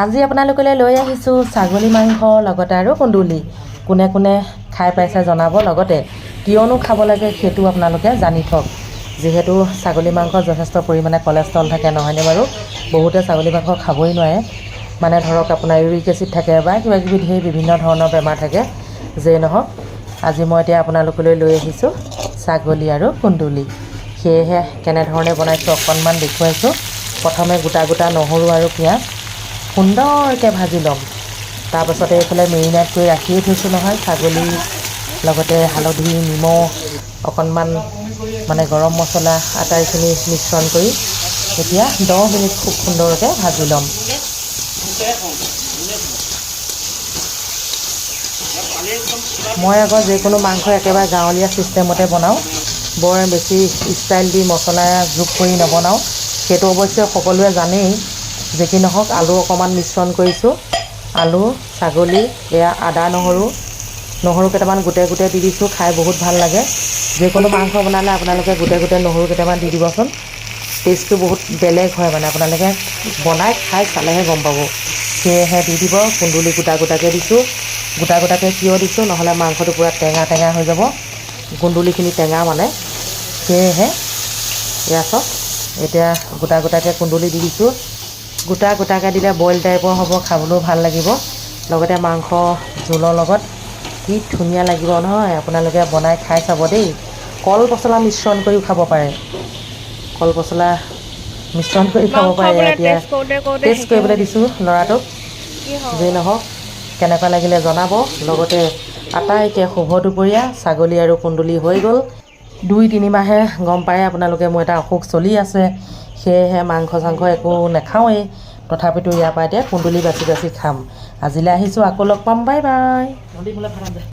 আজি আপোনালোকলৈ লৈ আহিছোঁ ছাগলী মাংস লগতে আৰু কুন্দুলি। কোনে কোনে খাই পাইছে জনাব, লগতে কিয়নো খাব লাগে সেইটো আপোনালোকে জানি থওক। যিহেতু ছাগলী মাংস যথেষ্ট পৰিমাণে কলেষ্ট্ৰল থাকে, নহয়নে বাৰু? বহুতে ছাগলী মাংস খাবই নোৱাৰে, মানে ধৰক আপোনাৰ ইউৰিক এচিড থাকে বা কিবাকিবি ধেৰ বিভিন্ন ধৰণৰ বেমাৰ থাকে। যেই নহওক, আজি মই এতিয়া আপোনালোকলৈ লৈ আহিছোঁ ছাগলী আৰু কুন্দুলি। সেয়েহে কেনেধৰণে বনাইছোঁ অকণমান দেখুৱাইছোঁ। প্ৰথমে গোটা গোটা নহৰু আৰু পিঁয়াজ সুন্দৰকৈ ভাজি ল'ম। তাৰপাছতে এইফালে মেৰিনেট কৰি ৰাখিয়ে থৈছোঁ নহয় ছাগলী, লগতে হালধি, নিমখ, অকণমান মানে গৰম মছলা, আটাইখিনি মিশ্ৰণ কৰি এতিয়া 10 মিনিট খুব সুন্দৰকৈ ভাজি ল'ম। মই আকৌ যিকোনো মাংস একেবাৰে গাঁৱলীয়া ছিষ্টেমতে বনাওঁ, বৰ বেছি ষ্টাইল দি মছলা যোগ কৰি নবনাওঁ। সেইটো অৱশ্যে সকলোৱে জানেই। যি কি নহওক, আলু অকণমান মিশ্ৰণ কৰিছোঁ। আলু, ছাগলী, এয়া আদা নহৰু কেইটামান গোটে গোটে দি দিছোঁ। খাই বহুত ভাল লাগে। যিকোনো মাংস বনালে আপোনালোকে গোটে গোটে নহৰু কেইটামান দি দিবচোন। টেষ্টটো বহুত বেলেগ হয়, মানে আপোনালোকে বনাই খাই চালেহে গম পাব। সেয়েহে দি দিব। কুন্দুলি গোটা গোটাকৈ দিছোঁ। গোটা গোটাকৈ কিয় দিছোঁ, নহ'লে মাংসটো পূৰা টেঙা টেঙা হৈ যাব। কুন্দুলিখিনি টেঙা মানে, সেয়েহে এয়া চাওক, এতিয়া গোটা গোটাকৈ কুন্দুলি দি দিছোঁ। গোটা গোটাকৈ দিলে বইল টাইপৰ হ'ব, খাবলৈও ভাল লাগিব। লগতে মাংস জোলৰ লগত কি ধুনীয়া লাগিব নহয়। আপোনালোকে বনাই খাই চাব দেই। কল পচলা মিশ্ৰণ কৰিও খাব পাৰে। কল পচলা মিশ্ৰণ কৰি খাব পাৰে। এতিয়া টেষ্ট কৰিবলৈ দিছোঁ ল'ৰাটোক। যি নহওক, কেনেকুৱা লাগিলে জনাব। লগতে আটাইকে শুভ দুপৰীয়া। ছাগলী আৰু কুন্দুলি হৈ গ'ল। 2-3 মাহে গম পায় আপোনালোকে মোৰ এটা অসুখ চলি আছে, সেয়েহে মাংস চাংস একো নাখাওঁৱেই। তথাপিতো ইয়াৰ পৰা এতিয়া কুন্দুলি বাচি বাচি খাম। আজিলৈ আহিছোঁ, আকৌ লগ পাম। Bye bye.